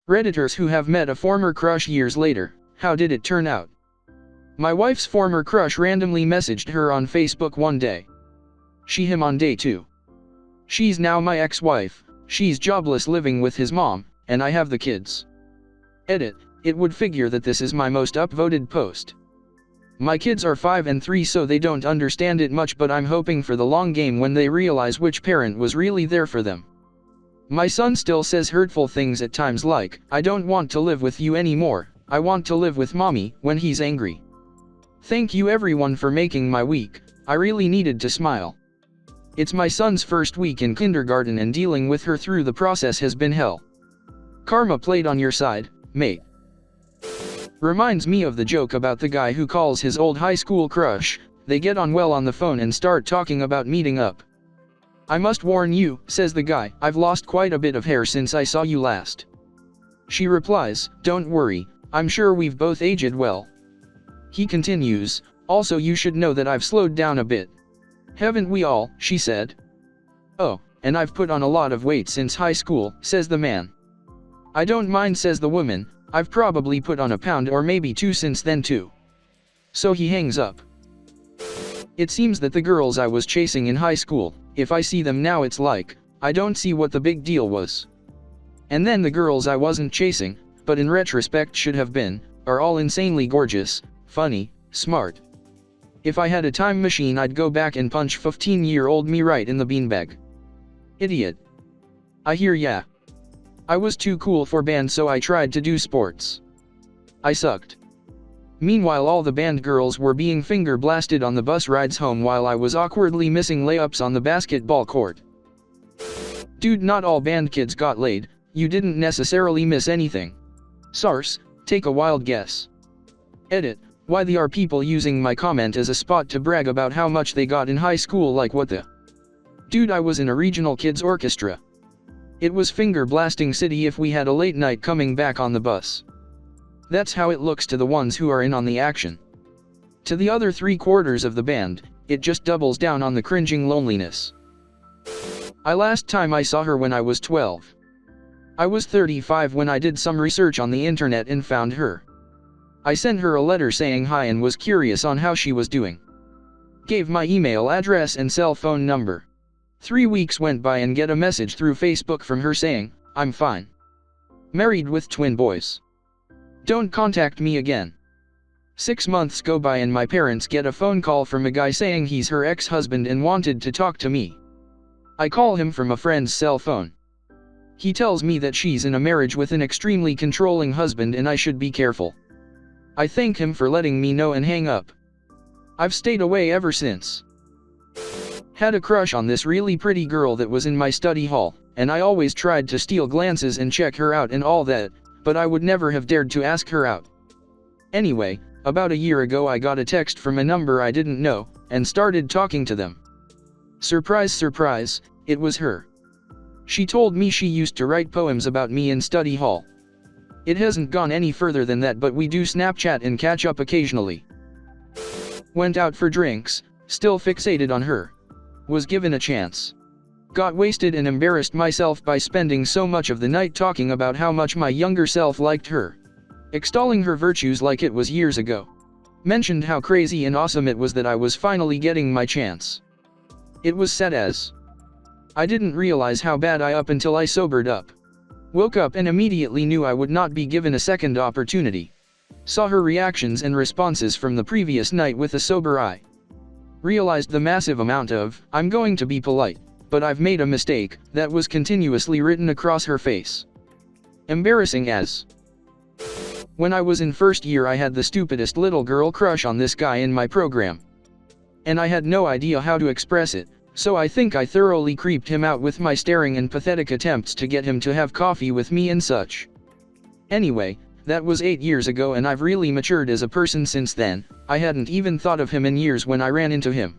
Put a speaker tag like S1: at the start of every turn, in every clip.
S1: Redditors who have met a former crush years later, how did it turn out? My wife's former crush randomly messaged her on Facebook one day. She him on day 2. She's now my ex-wife, she's jobless living with his mom, and I have the kids. Edit, it would figure that this is my most upvoted post. My kids are 5 and 3 so they don't understand it much, but I'm hoping for the long game when they realize which parent was really there for them. My son still says hurtful things at times like, I don't want to live with you anymore, I want to live with mommy, when he's angry. Thank you everyone for making my week, I really needed to smile. It's my son's first week in kindergarten and dealing with her through the process has been hell. Karma played on your side, mate. Reminds me of the joke about the guy who calls his old high school crush, they get on well on the phone and start talking about meeting up. I must warn you, says the guy, I've lost quite a bit of hair since I saw you last. She replies, don't worry, I'm sure we've both aged well. He continues, also you should know that I've slowed down a bit. Haven't we all, she said. Oh, and I've put on a lot of weight since high school, says the man. I don't mind, says the woman, I've probably put on a pound or maybe 2 since then too. So he hangs up. It seems that the girls I was chasing in high school, if I see them now it's like, I don't see what the big deal was. And then the girls I wasn't chasing, but in retrospect should have been, are all insanely gorgeous, funny, smart. If I had a time machine I'd go back and punch 15-year-old me right in the beanbag. Idiot. I hear ya. I was too cool for band so I tried to do sports. I sucked. Meanwhile all the band girls were being finger blasted on the bus rides home while I was awkwardly missing layups on the basketball court. Dude, not all band kids got laid, you didn't necessarily miss anything. Sarce, take a wild guess. Edit, why are people using my comment as a spot to brag about how much they got in high school, like what the? Dude, I was in a regional kids orchestra. It was finger blasting city if we had a late night coming back on the bus. That's how it looks to the ones who are in on the action. To the other 3/4 of the band, it just doubles down on the cringing loneliness. Last time I saw her when I was 12. I was 35 when I did some research on the internet and found her. I sent her a letter saying hi and was curious on how she was doing. Gave my email address and cell phone number. 3 weeks went by and get a message through Facebook from her saying, I'm fine. Married with twin boys. Don't contact me again. 6 months go by and my parents get a phone call from a guy saying he's her ex-husband and wanted to talk to me. I call him from a friend's cell phone. He tells me that she's in a marriage with an extremely controlling husband and I should be careful. I thank him for letting me know and hang up. I've stayed away ever since. Had a crush on this really pretty girl that was in my study hall, and I always tried to steal glances and check her out and all that, but I would never have dared to ask her out. Anyway, about a year ago I got a text from a number I didn't know, and started talking to them. Surprise, surprise, it was her. She told me she used to write poems about me in study hall. It hasn't gone any further than that, but we do Snapchat and catch up occasionally. Went out for drinks, still fixated on her. Was given a chance. Got wasted and embarrassed myself by spending so much of the night talking about how much my younger self liked her. Extolling her virtues like it was years ago. Mentioned how crazy and awesome it was that I was finally getting my chance. It was sad as. I didn't realize how bad up until I sobered up. Woke up and immediately knew I would not be given a second opportunity. Saw her reactions and responses from the previous night with a sober eye. Realized the massive amount of, I'm going to be polite, but I've made a mistake, that was continuously written across her face. Embarrassing as. When I was in first year I had the stupidest little girl crush on this guy in my program. And I had no idea how to express it, so I think I thoroughly creeped him out with my staring and pathetic attempts to get him to have coffee with me and such. Anyway, that was 8 years ago and I've really matured as a person since then. I hadn't even thought of him in years when I ran into him.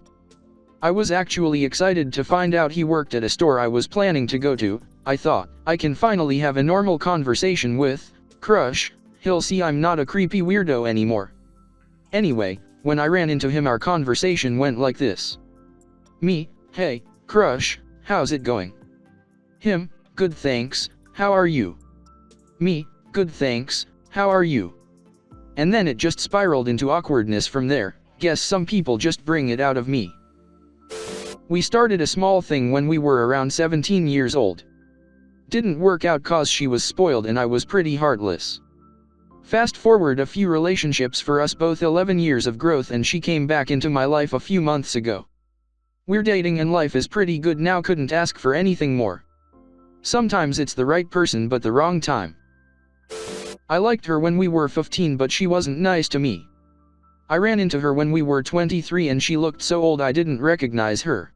S1: I was actually excited to find out he worked at a store I was planning to go to. I thought, I can finally have a normal conversation with crush, he'll see I'm not a creepy weirdo anymore. Anyway, when I ran into him our conversation went like this. Me, hey, crush, how's it going? Him, good thanks, how are you? Me, Good thanks, how are you? And then it just spiraled into awkwardness from there. Guess some people just bring it out of me. We started a small thing when we were around 17 years old. Didn't work out cause she was spoiled and I was pretty heartless. Fast forward a few relationships for us both, 11 years of growth, and she came back into my life a few months ago. We're dating and life is pretty good now, couldn't ask for anything more. Sometimes it's the right person but the wrong time. I liked her when we were 15 but she wasn't nice to me. I ran into her when we were 23 and she looked so old I didn't recognize her.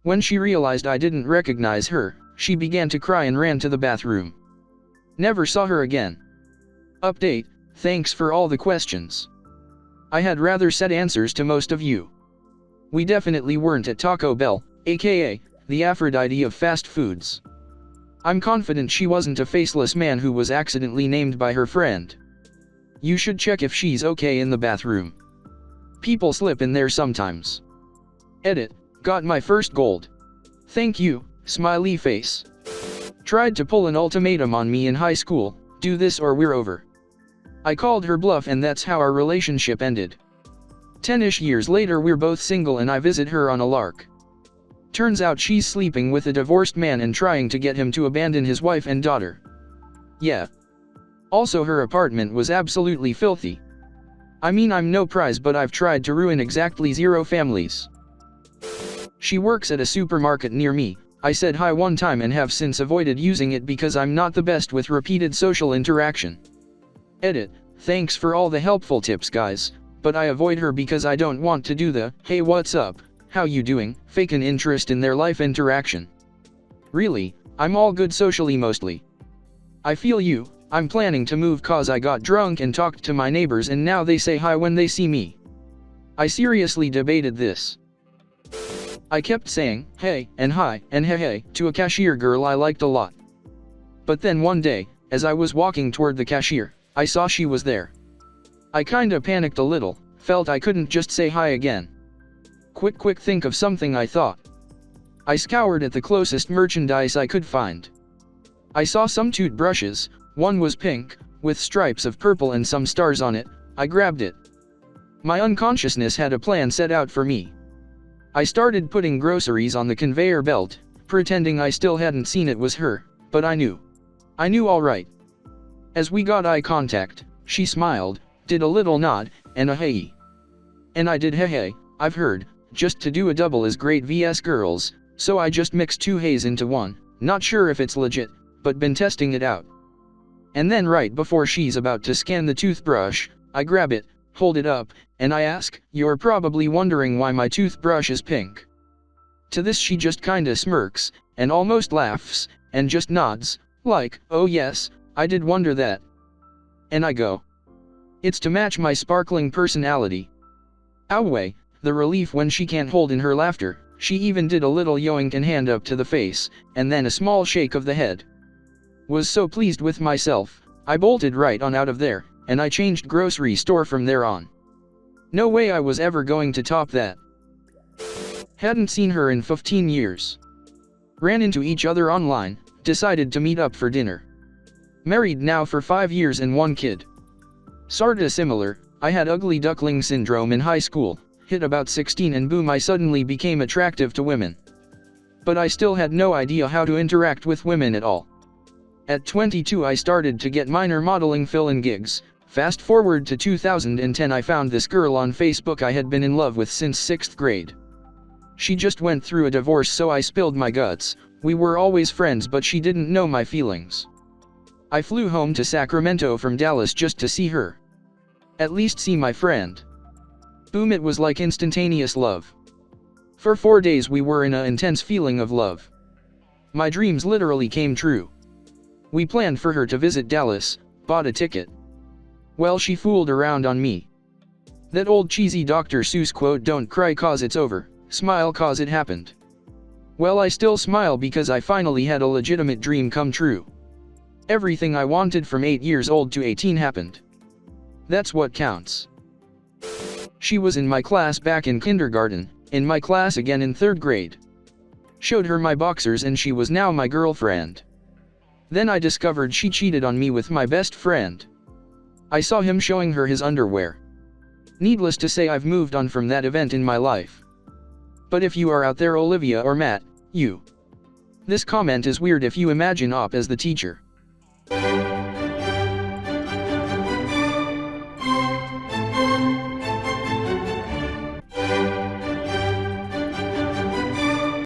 S1: When she realized I didn't recognize her, she began to cry and ran to the bathroom. Never saw her again. Update, thanks for all the questions. I had rather said answers to most of you. We definitely weren't at Taco Bell, aka, the Aphrodite of fast foods. I'm confident she wasn't a faceless man who was accidentally named by her friend. You should check if she's okay in the bathroom. People slip in there sometimes. Edit, got my first gold. Thank you, smiley face. Tried to pull an ultimatum on me in high school, do this or we're over. I called her bluff and that's how our relationship ended. 10-ish years later we're both single and I visit her on a lark. Turns out she's sleeping with a divorced man and trying to get him to abandon his wife and daughter. Yeah. Also her apartment was absolutely filthy. I mean, I'm no prize but I've tried to ruin exactly 0 families. She works at a supermarket near me. I said hi one time and have since avoided using it because I'm not the best with repeated social interaction. Edit, thanks for all the helpful tips guys, but I avoid her because I don't want to do the, hey what's up, how you doing, fake an interest in their life interaction. Really, I'm all good socially mostly. I feel you, I'm planning to move cause I got drunk and talked to my neighbors and now they say hi when they see me. I seriously debated this. I kept saying, hey, and hi, and hey, to a cashier girl I liked a lot. But then one day, as I was walking toward the cashier, I saw she was there. I kinda panicked a little, felt I couldn't just say hi again. Quick think of something I thought. I scoured at the closest merchandise I could find. I saw some Toot brushes, one was pink, with stripes of purple and some stars on it. I grabbed it. My unconsciousness had a plan set out for me. I started putting groceries on the conveyor belt, pretending I still hadn't seen it was her, but I knew. I knew alright. As we got eye contact, she smiled, did a little nod, and a hey. And I did hey, I've heard, just to do a double is great vs girls, so I just mixed 2 heys into one, not sure if it's legit, but been testing it out. And then right before she's about to scan the toothbrush, I grab it, hold it up, and I ask, you're probably wondering why my toothbrush is pink. To this she just kinda smirks, and almost laughs, and just nods, like, oh yes, I did wonder that. And I go. It's to match my sparkling personality. Away, the relief when she can't hold in her laughter. She even did a little yoink and hand up to the face, and then a small shake of the head. Was so pleased with myself, I bolted right on out of there, and I changed grocery store from there on. No way I was ever going to top that. Hadn't seen her in 15 years. Ran into each other online, decided to meet up for dinner. Married now for 5 years and 1 kid. Sorta similar, I had ugly duckling syndrome in high school, hit about 16 and boom I suddenly became attractive to women. But I still had no idea how to interact with women at all. At 22 I started to get minor modeling fill-in gigs. Fast forward to 2010 I found this girl on Facebook I had been in love with since 6th grade. She just went through a divorce so I spilled my guts. We were always friends but she didn't know my feelings. I flew home to Sacramento from Dallas just to see her. At least see my friend. Boom, it was like instantaneous love. For 4 days we were in an intense feeling of love. My dreams literally came true. We planned for her to visit Dallas, bought a ticket. Well, she fooled around on me. That old cheesy Dr. Seuss quote, don't cry cause it's over, smile cause it happened. Well, I still smile because I finally had a legitimate dream come true. Everything I wanted from 8 years old to 18 happened. That's what counts. She was in my class back in kindergarten, in my class again in 3rd grade. Showed her my boxers and she was now my girlfriend. Then I discovered she cheated on me with my best friend. I saw him showing her his underwear. Needless to say, I've moved on from that event in my life. But if you are out there, Olivia or Matt, this comment is weird if you imagine Op as the teacher.